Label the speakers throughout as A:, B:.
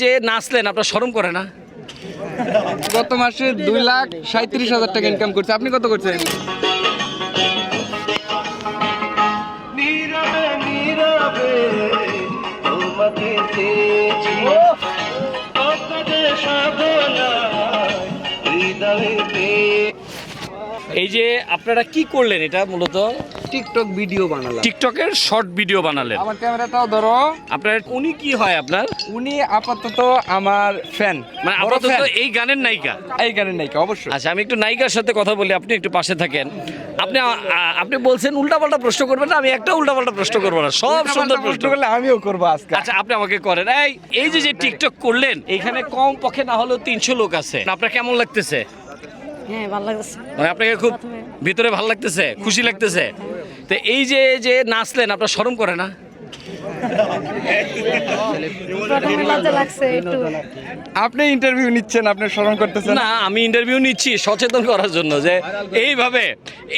A: যে নাচলেন আপনার শরম করে না?
B: গত মাসে 2,37,000 টাকা ইনকাম করছে। আপনি কত করছেন?
A: এই যে আপনারা কি করলেন, এটা মূলত
B: টিকটক ভিডিও বানালাম।
A: টিকটকের শর্ট ভিডিও বানালেন।
B: আমার ক্যামেরাটাও ধরো।
A: আপনার উনি কি হয় আপনার?
B: উনি আপাতত আমার ফ্যান,
A: মানে আপাতত এই গানের নায়িকা?
B: এই গানের নায়িকা অবশ্যই।
A: আচ্ছা, আমি একটু নায়িকার সাথে কথা বলি, আপনি একটু পাশে থাকেন। আপনি বলছেন উল্টাপাল্টা প্রশ্ন করবেন না, আমি একটা উল্টাপাল্টা প্রশ্ন করবো না, সব সুন্দর প্রশ্ন
B: করলে আমিও করবো আজকে।
A: আচ্ছা, আপনি আমাকে করেন। এই যে টিকটক করলেন, এখানে কম পক্ষে না হলেও 300 লোক আছে, আপনার কেমন লাগতেছে?
C: হ্যাঁ, ভালো লাগছে।
A: মানে আপনাকে খুব ভিতরে ভালো লাগতেছে, খুশি লাগতেছে? তো এই যে নাচলেন, আপনার শরম করে না?
C: প্রথমে লজ্জা লাগছে একটু।
B: আপনি ইন্টারভিউ নিচ্ছেন, আপনি শরম করতেছেন
A: না, আমি ইন্টারভিউ নিচ্ছি সচেতন করার জন্য, যে এইভাবে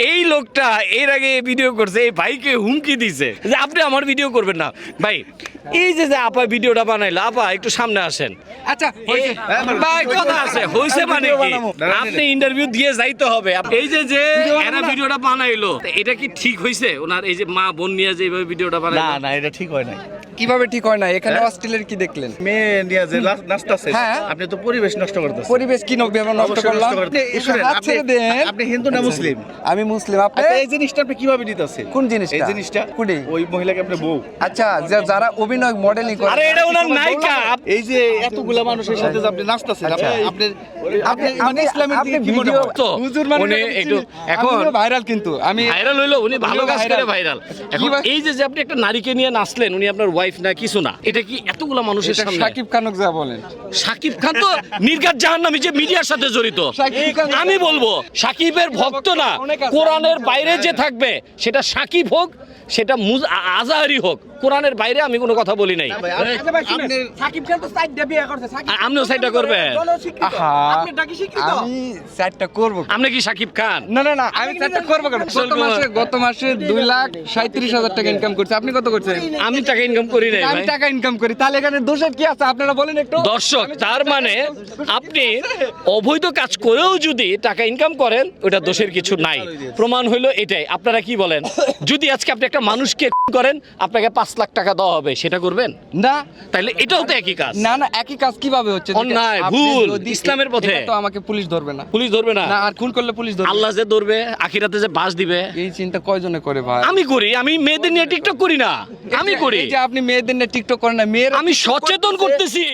A: এই লোকটা এর আগে ভিডিও করছে, এই ভাইকে হুমকি দিছে যে আপনি আমার ভিডিও করবেন না। ভাই, এই যে আপা ভিডিওটা বানাইলো, আপা একটু সামনে আসেন।
B: আচ্ছা,
A: ভাই কথা আছে, হইছে মানে কি? আপনি ইন্টারভিউ দিয়ে যাইতে হবে। এই যে এরা ভিডিওটা বানাইলো, এটা কি ঠিক হইছে? ওনার এই যে মা বোন নিয়ে যে এইভাবে ভিডিওটা বানাইলো,
D: না না, এটা ঠিক হয় নাই।
B: কিভাবে ঠিক হয় না? এখানে অস্ট্রেলিয়ার কি দেখলেন?
D: মেয়ে নিয়ে যে নাচতেছে,
B: হ্যাঁ।
D: আপনি তো পরিবেশ নষ্ট করতেছেন।
B: পরিবেশ কি নষ্ট
D: অবশ্যই
B: করলাম?
D: নষ্ট করতেছেন।
B: একটু
D: শুনেন,
B: হাত ছেড়ে দেন।
D: আপনি হিন্দু না মুসলিম?
B: আমি মুসলিম। আপনি
D: আচ্ছা, এই জিনিসটা আপনি কিভাবে নিতেছেন?
B: কোন জিনিসটা?
D: এই জিনিসটা
B: কোনটি?
D: ওই মহিলাকে আপনি বউ।
B: আচ্ছা, যারা অভিনয় মডেলিং করে,
A: আরে এটা ওনার নায়িকা।
D: এই যে এতগুলা মানুষের সাথে যে আপনি নাচতেছেন, আপনি মানে ইসলামের
B: আপনি
D: দিকে কি মনে
B: ভিডিও
D: হয়?
A: তো উনি একটু এখন
B: ভাইরাল, কিন্তু আমি
A: ভাইরাল হইলো, উনি ভালো কাজ করে ভাইরাল। এখন
B: কিভাবে-
A: এই যে আপনি একটা নারীকে নিয়ে নাচলেন, উনি আপনার ওয়াইফ না কিছু না, এটা কি এতগুলা মানুষের
B: এটা
A: সামনে?
B: শাকিব খানক যা বলেন।
A: শাকিব খান তো নির্ঘাত জাহান্নামী, যে মিডিয়ার সাথে জড়িত।
B: শাকিব খান-
A: আমি বলবো শাকিবের ভক্ত না, কোরআনের বাইরে যে থাকবে, সেটা শাকিব হোক, সেটা আজাহারি হোক, কোরআনের বাইরে আমি কোনো কথা বলি নাই।
B: সাকিব খান তো সাইডটা বিয়ে করছে।
A: আপনিও সাইডটা করবেন?
B: আহা, আমি সাইডটা করব।
A: আপনি কি শাকিব খান?
B: না না না, আমি সাইডটা করব কেন? গত মাসে 2,37,000 টাকা ইনকাম করছে। আপনি কত করছেন?
A: আমি টাকা ইনকাম করি নাই
B: আমি
A: ভাই।
B: টাকা ইনকাম করি, তাহলে এখানে দোষের কি আছে আপনারা বলেন একটু।
A: দর্শক, তার মানে আপনি অবৈধ কাজ করেও যদি টাকা ইনকাম করেন, ওটা দোষের কিছু নাই। প্রমাণ হইলো এটাই। আপনারা কি বলেন? যদি আজকে আপনি একটা মানুষকে করেন, আপনাকে 5 লাখ টাকা দেওয়া হবে, সেটা করবেন
B: না,
A: তাইলে এটাও তো একই কাজ।
B: না না, একই কাজ কিভাবে হচ্ছে?
A: অন্যায়,
B: আপনি
A: ভুল,
B: যদি-
A: ইসলামের পথে।
B: এটা তো আমাকে পুলিশ ধরবে না।
A: পুলিশ ধরবে না?
B: না, আর খুন করলে পুলিশ ধরবে।
A: আল্লাহ যে ধরবে, আখিরাতে যে বাস দিবে।
B: এই চিন্তা কয়জনে করে ভাই?
A: আমি করি, আমি মেয়েদের নিয়ে টিকটক করি না, আমি করি।
B: এই যে আপনি মেয়েদের নিয়ে টিকটক করেন না, মেয়েরা
A: আমি সচেতন করতেছি।